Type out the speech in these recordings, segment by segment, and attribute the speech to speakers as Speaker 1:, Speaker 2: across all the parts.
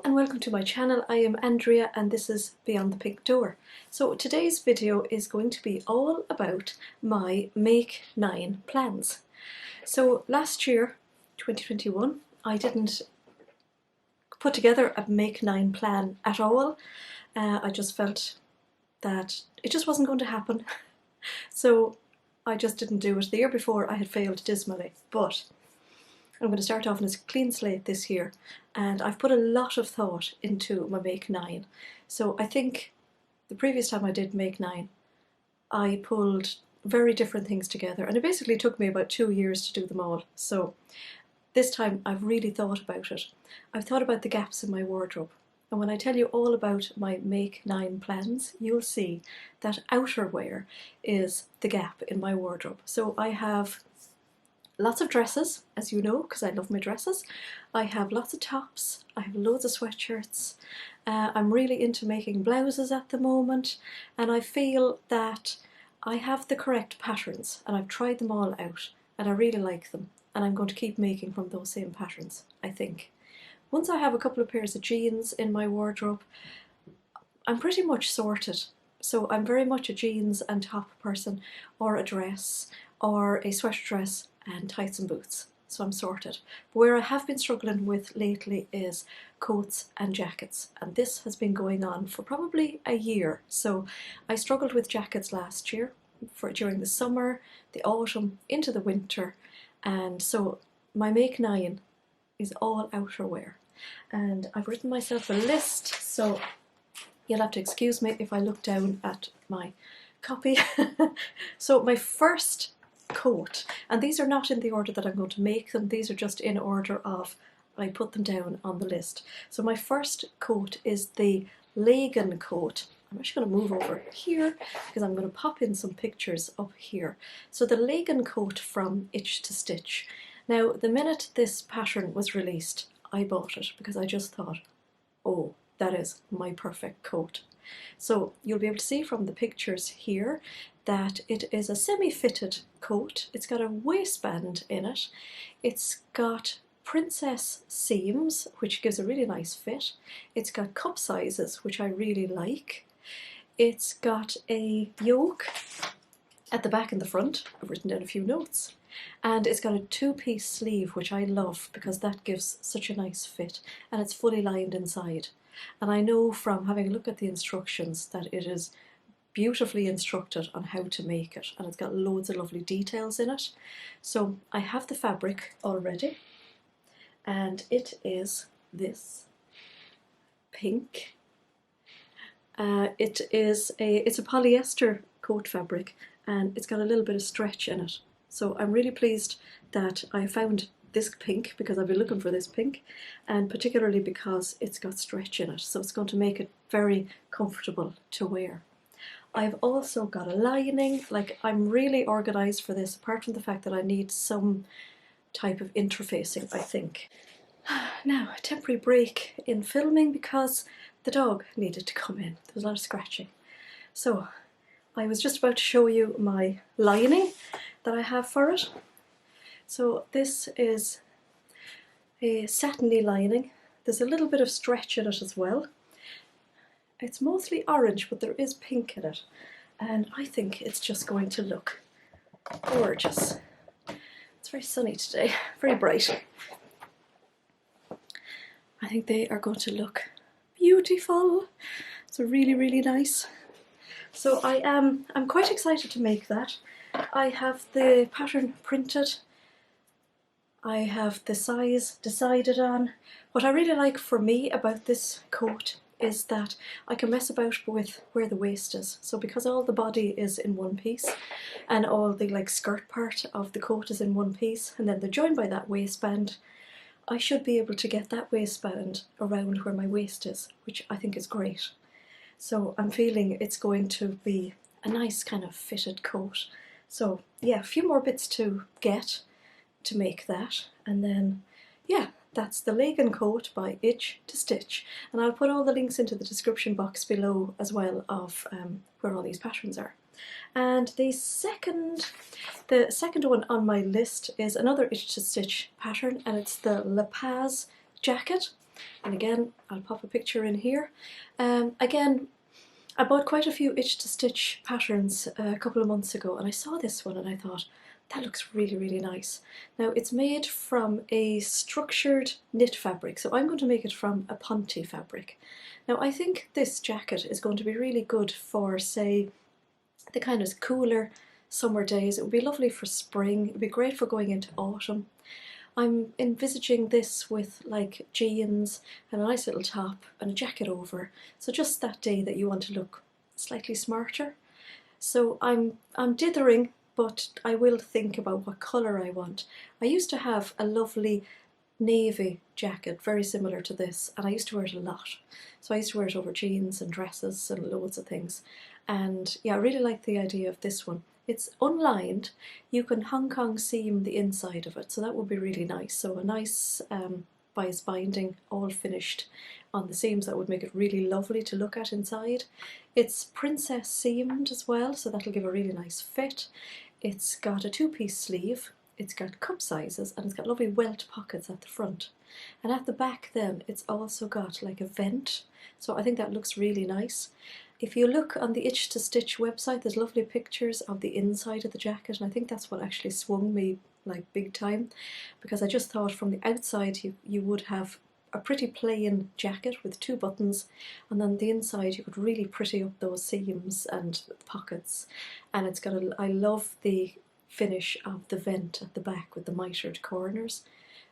Speaker 1: and welcome to my channel. I am Andrea and this is Beyond the Pink Door. So today's video is going to be all about my Make 9 plans. So last year, 2021, I didn't put together a Make 9 plan at all. I just felt that it just wasn't going to happen. So I just didn't do it. The year before I had failed dismally, but I'm going to start off on a clean slate this year, and I've put a lot of thought into my Make 9. So I think the previous time I did Make 9, I pulled very different things together, and it basically took me about 2 years to do them all. So this time I've really thought about it. I've thought about the gaps in my wardrobe, and when I tell you all about my Make 9 plans, you'll see that outerwear is the gap in my wardrobe. So I have lots of dresses, as you know, because I love my dresses. I have lots of tops, I have loads of sweatshirts. I'm really into making blouses at the moment, and I feel that I have the correct patterns, and I've tried them all out, and I really like them, and I'm going to keep making from those same patterns, I think. Once I have a couple of pairs of jeans in my wardrobe, I'm pretty much sorted. So I'm very much a jeans and top person, or a dress, or a sweater dress and tights and boots, so I'm sorted. But where I have been struggling with lately is coats and jackets, and this has been going on for probably a year. So I struggled with jackets last year, during the summer, the autumn, into the winter, and so my Make 9 is all outerwear. And I've written myself a list, so you'll have to excuse me if I look down at my copy. So my first coat, and these are not in the order that I'm going to make them, these are just in order of I put them down on the list. So my first coat is the Lagan Coat. I'm actually going to move over here because I'm going to pop in some pictures up here. So the Lagan Coat from Itch to Stitch. Now the minute this pattern was released, I bought it because I just thought, oh, that is my perfect coat. So you'll be able to see from the pictures here that it is a semi-fitted coat. It's got a waistband in it. It's got princess seams, which gives a really nice fit. It's got cup sizes, which I really like. It's got a yoke at the back and the front. I've written down a few notes. And it's got a two-piece sleeve, which I love because that gives such a nice fit, and it's fully lined inside. And I know from having a look at the instructions that it is beautifully instructed on how to make it, and it's got loads of lovely details in it. So I have the fabric already, and it is this pink. It's a polyester coat fabric, and it's got a little bit of stretch in it. So I'm really pleased that I found this pink because I've been looking for this pink, and particularly because it's got stretch in it, so it's going to make it very comfortable to wear. I've also got a lining. Like, I'm really organised for this, apart from the fact that I need some type of interfacing, I think. Now, a temporary break in filming because the dog needed to come in. There was a lot of scratching. So I was just about to show you my lining that I have for it. So this is a satiny lining. There's a little bit of stretch in it as well. It's mostly orange, but there is pink in it, and I think it's just going to look gorgeous. It's very sunny today, very bright. I think they are going to look beautiful. It's really, really nice. So I'm quite excited to make that. I have the pattern printed. I have the size decided on. What I really like for me about this coat is that I can mess about with where the waist is. So because all the body is in one piece, and all the skirt part of the coat is in one piece, and then they're joined by that waistband, I should be able to get that waistband around where my waist is, which I think is great. So I'm feeling it's going to be a nice kind of fitted coat. So yeah, a few more bits to get to make that, and then yeah, that's the Lagan Coat by Itch to Stitch, and I'll put all the links into the description box below as well of where all these patterns are. And the second one on my list is another Itch to Stitch pattern, and it's the Paz Jacket, and again I'll pop a picture in here. Again, I bought quite a few itch to stitch patterns a couple of months ago, and I saw this one and I thought, that looks really, really nice. Now it's made from a structured knit fabric, so I'm going to make it from a ponte fabric. Now I think this jacket is going to be really good for, say, the kind of cooler summer days. It would be lovely for spring, it would be great for going into autumn. I'm envisaging this with like jeans and a nice little top and a jacket over, so just that day that you want to look slightly smarter. So I'm dithering, but I will think about what colour I want. I used to have a lovely navy jacket very similar to this, and I used to wear it a lot. So I used to wear it over jeans and dresses and loads of things. And yeah, I really like the idea of this one. It's unlined. You can Hong Kong seam the inside of it, so that would be really nice. So a nice bias binding all finished on the seams, that would make it really lovely to look at inside. It's princess seamed as well, so that'll give a really nice fit. It's got a two-piece sleeve, it's got cup sizes, and it's got lovely welt pockets at the front. And at the back then it's also got like a vent, so I think that looks really nice. If you look on the Itch to Stitch website, there's lovely pictures of the inside of the jacket, and I think that's what actually swung me like big time, because I just thought from the outside you would have a pretty plain jacket with two buttons, and then the inside you could really pretty up those seams and pockets. And it's got I love the finish of the vent at the back with the mitred corners.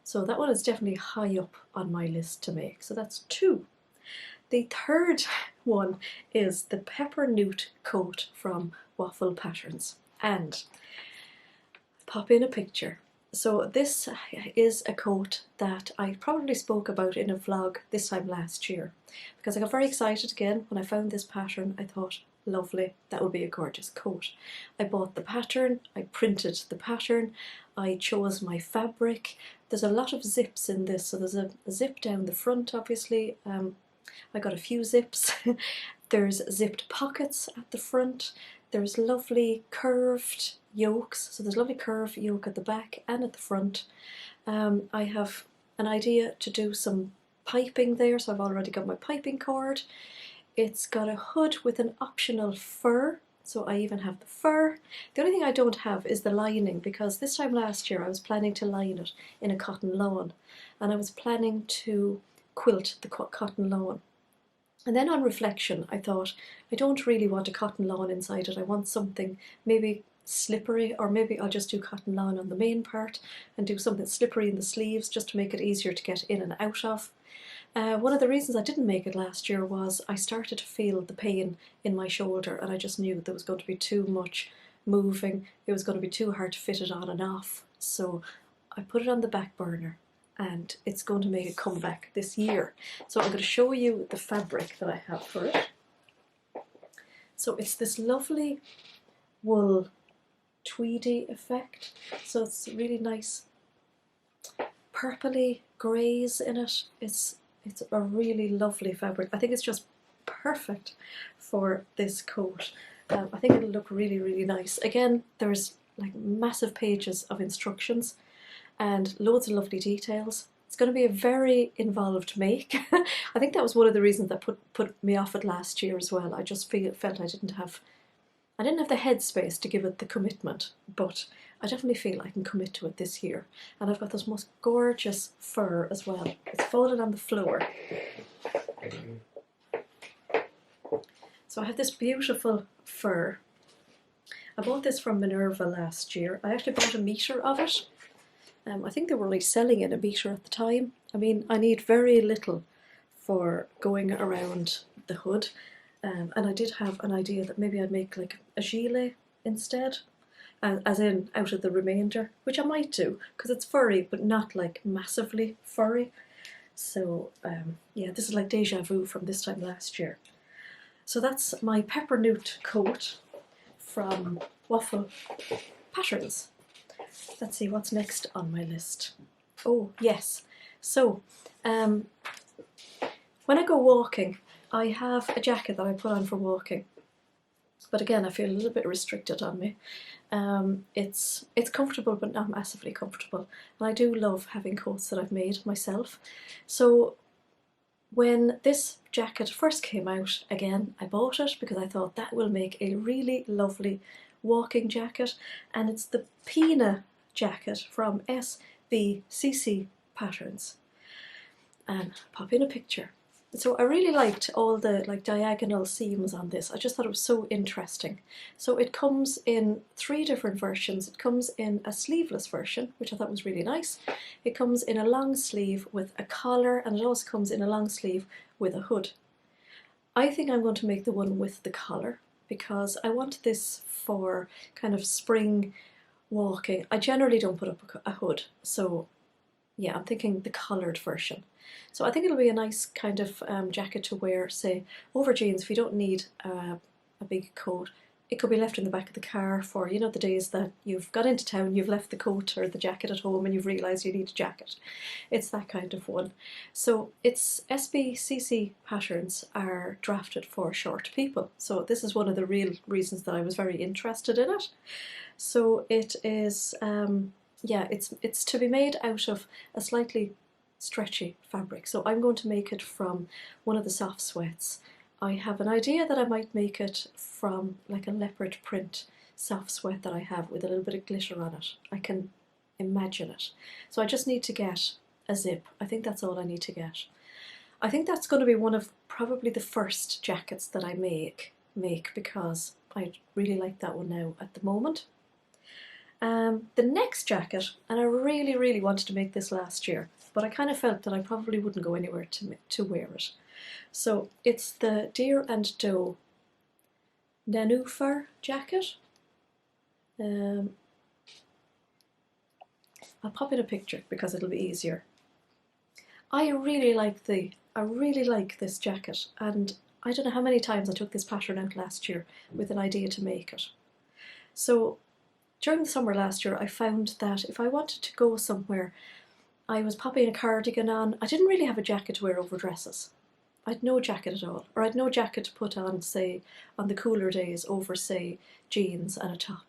Speaker 1: So that one is definitely high up on my list to make. So that's two. The third one is the Peppernoot Coat from Waffle Patterns, and pop in a picture. So this is a coat that I probably spoke about in a vlog this time last year, because I got very excited again when I found this pattern. I thought, lovely, that would be a gorgeous coat. I bought the pattern, I printed the pattern, I chose my fabric. There's a lot of zips in this, so there's a zip down the front obviously. I got a few zips. There's zipped pockets at the front. There's lovely curved yokes, so there's lovely curved yoke at the back and at the front. I have an idea to do some piping there, so I've already got my piping cord. It's got a hood with an optional fur, so I even have the fur. The only thing I don't have is the lining, because this time last year I was planning to line it in a cotton lawn, and I was planning to quilt the cotton lawn. And then on reflection I thought, I don't really want a cotton lawn inside it. I want something maybe slippery, or maybe I'll just do cotton lawn on the main part and do something slippery in the sleeves just to make it easier to get in and out of. One of the reasons I didn't make it last year was I started to feel the pain in my shoulder, and I just knew there was going to be too much moving. It was going to be too hard to fit it on and off. So I put it on the back burner, and it's going to make a comeback this year. So I'm going to show you the fabric that I have for it. So it's this lovely wool tweedy effect. So it's really nice purpley greys in it. It's a really lovely fabric. I think it's just perfect for this coat. I think it'll look really, really nice. Again, there's like massive pages of instructions and loads of lovely details. It's going to be a very involved make. I think that was one of the reasons that put me off it last year as well. I just felt I didn't have the headspace to give it the commitment, but I definitely feel I can commit to it this year. And I've got this most gorgeous fur as well. It's folded on the floor. So I have this beautiful fur. I bought this from Minerva last year. I actually bought a metre of it. I think they were only selling it a metre at the time. I mean, I need very little for going around the hood. And I did have an idea that maybe I'd make like a gilet instead, as in out of the remainder, which I might do, because it's furry, but not like massively furry. So yeah, this is like deja vu from this time last year. So that's my Peppernoot coat from Waffle Patterns. Let's see what's next on my list. Oh yes, so when I go walking, I have a jacket that I put on for walking. but again I feel a little bit restricted on me. It's comfortable but not massively comfortable, and I do love having coats that I've made myself. So when this jacket first came out, again, I bought it because I thought that will make a really lovely walking jacket, and it's the Pina Jacket from SBCC Patterns. And pop in a picture. So I really liked all the like diagonal seams on this. I just thought it was so interesting. So it comes in 3 different versions. It comes in a sleeveless version, which I thought was really nice. It comes in a long sleeve with a collar, and it also comes in a long sleeve with a hood. I think I'm going to make the one with the collar because I want this for kind of spring walking. I generally don't put up a hood, so yeah, I'm thinking the collared version. So I think it'll be a nice kind of jacket to wear, say, over jeans if you don't need a big coat. It could be left in the back of the car for, you know, the days that you've got into town, you've left the coat or the jacket at home and you've realised you need a jacket. It's that kind of one. So it's SBCC patterns are drafted for short people. So this is one of the real reasons that I was very interested in it. So it is, yeah, it's to be made out of a slightly stretchy fabric. So I'm going to make it from one of the soft sweats. I have an idea that I might make it from like a leopard print soft sweat that I have with a little bit of glitter on it. I can imagine it. So I just need to get a zip. I think that's all I need to get. I think that's going to be one of probably the first jackets that I make because I really like that one now at the moment. The next jacket, and I really wanted to make this last year, but I kind of felt that I probably wouldn't go anywhere to wear it. So it's the Deer and Doe Nenuphar jacket. I'll pop in a picture because it'll be easier. I really like this jacket, and I don't know how many times I took this pattern out last year with an idea to make it. So during the summer last year I found that if I wanted to go somewhere, I was popping a cardigan on. I didn't really have a jacket to wear over dresses. I had no jacket at all, or I had no jacket to put on, say, on the cooler days over, say, jeans and a top.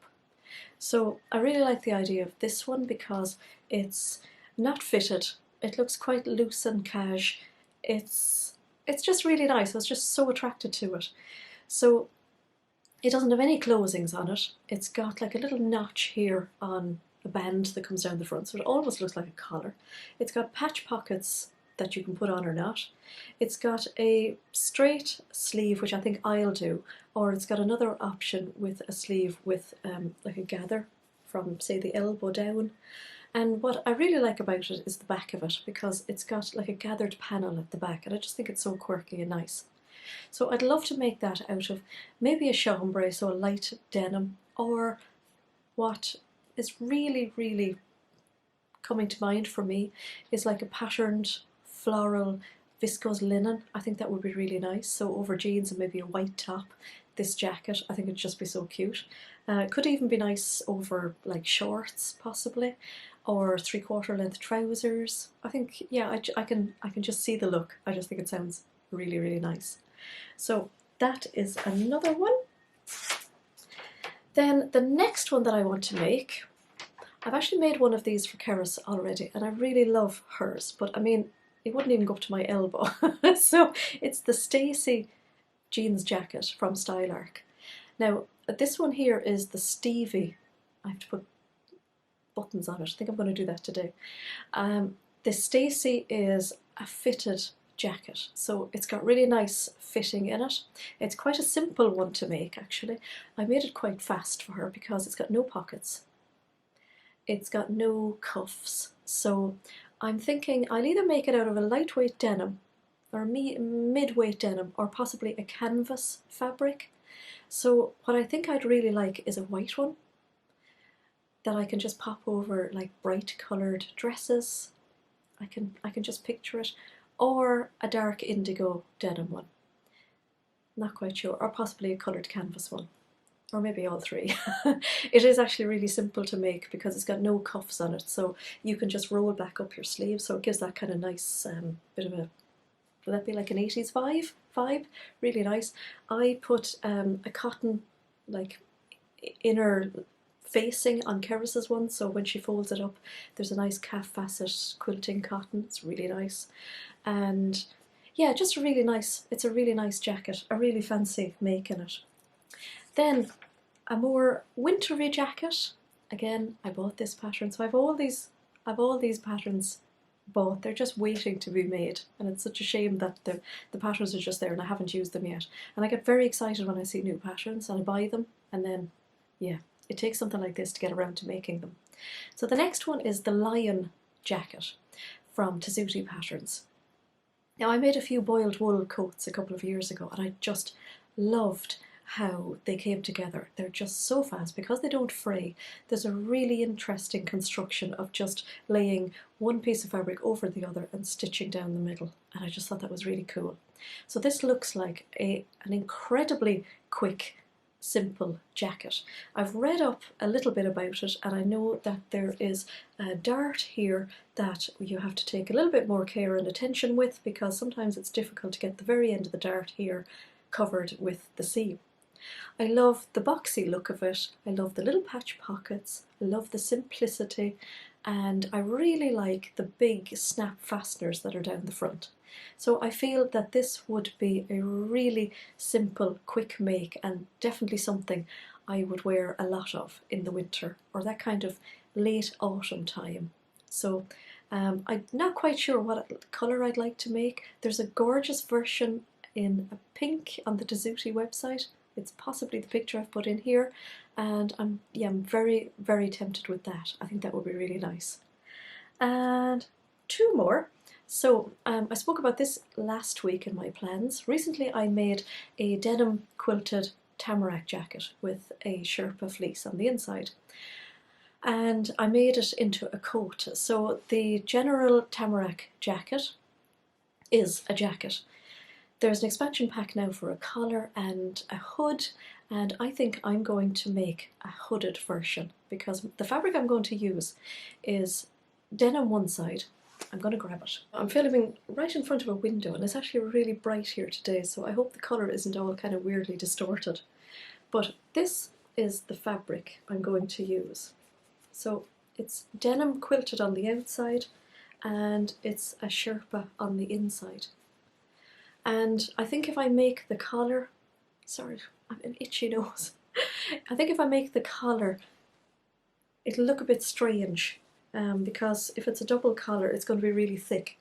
Speaker 1: So I really like the idea of this one because it's not fitted. It looks quite loose and cash. It's just really nice. I was just so attracted to it. So it doesn't have any closings on it. It's got like a little notch here on a band that comes down the front, so it almost looks like a collar. It's got patch pockets that you can put on or not. It's got a straight sleeve, which I think I'll do, or it's got another option with a sleeve with like a gather from, say, the elbow down. And what I really like about it is the back of it, because it's got like a gathered panel at the back, and I just think it's so quirky and nice. So I'd love to make that out of maybe a chambray, so a light denim, or what is really coming to mind for me is like a patterned floral viscose linen. I think that would be really nice. So over jeans and maybe a white top, this jacket, I think it'd just be so cute. Could even be nice over like shorts possibly, or 3/4 length trousers. I think, yeah, I can just see the look. I just think it sounds really nice. So that is another one. Then the next one that I want to make, I've actually made one of these for Keris already, and I really love hers, but I mean, it wouldn't even go up to my elbow. So it's the Stacie jeans jacket from Stylark. Now, this one here is the Stevie. I have to put buttons on it. I think I'm going to do that today. The Stacie is a fitted jacket, so it's got really nice fitting in it. It's quite a simple one to make, actually. I made it quite fast for her because it's got no pockets. It's got no cuffs, so I'm thinking I'll either make it out of a lightweight denim or a mid-weight denim, or possibly a canvas fabric. So what I think I'd really like is a white one that I can just pop over like bright coloured dresses. I can just picture it, or a dark indigo denim one. Not quite sure, or possibly a coloured canvas one, or maybe all three. It is actually really simple to make because it's got no cuffs on it, so you can just roll back up your sleeve, so it gives that kind of nice bit of a, would that be like an 80s vibe? Really nice. I put a cotton like inner facing on Keris's one, so when she folds it up there's a nice calf facet quilting cotton. It's really nice, and yeah, just a really nice, it's a really nice jacket. I really fancy making it. Then a more wintry jacket. Again, I bought this pattern, so I've all these patterns bought. They're just waiting to be made, and it's such a shame that the patterns are just there and I haven't used them yet. And I get very excited when I see new patterns and I buy them, and then yeah, it takes something like this to get around to making them. So the next one is the Lyon Jacket from Stacie Patterns. Now, I made a few boiled wool coats a couple of years ago, and I just loved how they came together. They're just so fast because they don't fray. There's a really interesting construction of just laying one piece of fabric over the other and stitching down the middle, and I just thought that was really cool. So this looks like an incredibly quick, simple jacket. I've read up a little bit about it, and I know that there is a dart here that you have to take a little bit more care and attention with, because sometimes it's difficult to get the very end of the dart here covered with the seam. I love the boxy look of it, I love the little patch pockets, I love the simplicity, and I really like the big snap fasteners that are down the front. So I feel that this would be a really simple, quick make, and definitely something I would wear a lot of in the winter, or that kind of late autumn time. So I'm not quite sure what colour I'd like to make. There's a gorgeous version in a pink on the Stacie website. It's possibly the picture I've put in here, and I'm very, very tempted with that. I think that would be really nice. And two more. So I spoke about this last week in my plans. Recently I made a denim quilted Tamarack jacket with a Sherpa fleece on the inside, and I made it into a coat. So the general Tamarack jacket is a jacket. There's an expansion pack now for a collar and a hood, and I think I'm going to make a hooded version because the fabric I'm going to use is denim one side. I'm going to grab it. I'm filming right in front of a window, and it's actually really bright here today, so I hope the colour isn't all kind of weirdly distorted. But this is the fabric I'm going to use. So it's denim quilted on the outside, and it's a Sherpa on the inside. And I think if I make the collar, sorry, I have an itchy nose. I think if I make the collar, it'll look a bit strange, because if it's a double collar, it's going to be really thick.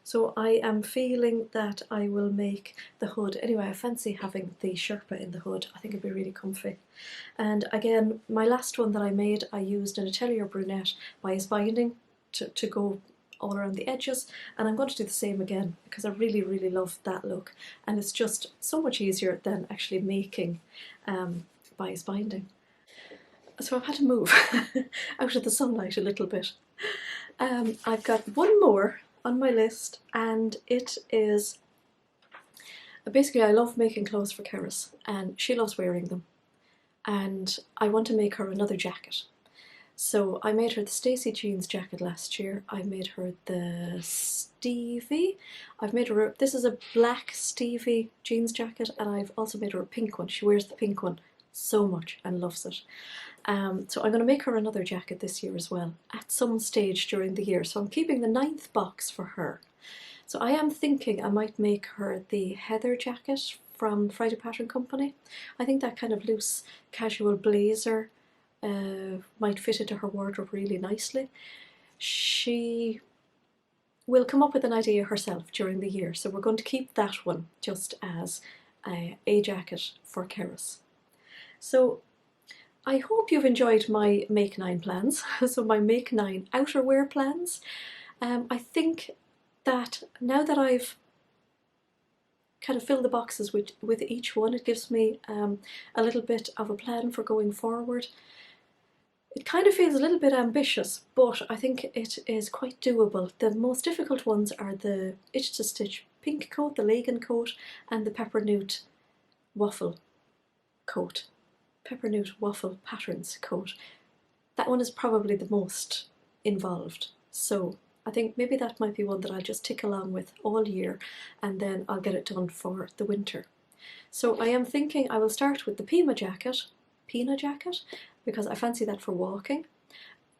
Speaker 1: So I am feeling that I will make the hood. Anyway, I fancy having the Sherpa in the hood. I think it'd be really comfy. And again, my last one that I made, I used an Atelier Brunette bias binding to go all around the edges, and I'm going to do the same again because I really, really love that look, and it's just so much easier than actually making bias binding. So I've had to move out of the sunlight a little bit. I've got one more on my list, and it is basically, I love making clothes for Keris, and she loves wearing them, and I want to make her another jacket. So I made her the Stacie jeans jacket last year. I made her the Stevie. I've made her this is a black Stevie jeans jacket, and I've also made her a pink one. She wears the pink one so much and loves it. So I'm going to make her another jacket this year as well, at some stage during the year. So I'm keeping the 9th box for her. So I am thinking I might make her the Heather jacket from Friday Pattern Company. I think that kind of loose casual blazer might fit into her wardrobe really nicely. She will come up with an idea herself during the year, so we're going to keep that one just as a jacket for Keris. So I hope you've enjoyed my Make 9 plans, so my Make 9 outerwear plans. I think that now that I've kind of filled the boxes with each one, it gives me a little bit of a plan for going forward. It kind of feels a little bit ambitious, but I think it is quite doable. The most difficult ones are the Itch to Stitch pink coat, the Lagan coat, and the Peppernoot waffle coat. Peppernoot waffle patterns coat. That one is probably the most involved. So I think maybe that might be one that I'll just tick along with all year, and then I'll get it done for the winter. So I am thinking I will start with the Pina Jacket, Pina Jacket because I fancy that for walking.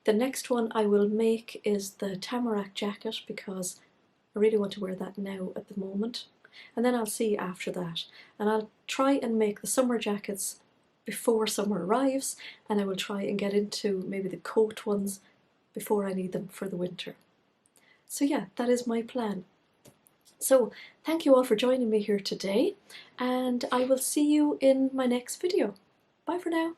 Speaker 1: The next one I will make is the Tamarack Jacket because I really want to wear that now at the moment. And then I'll see after that. And I'll try and make the summer jackets before summer arrives, and I will try and get into maybe the coat ones before I need them for the winter. So yeah, that is my plan. So thank you all for joining me here today, and I will see you in my next video. Bye for now.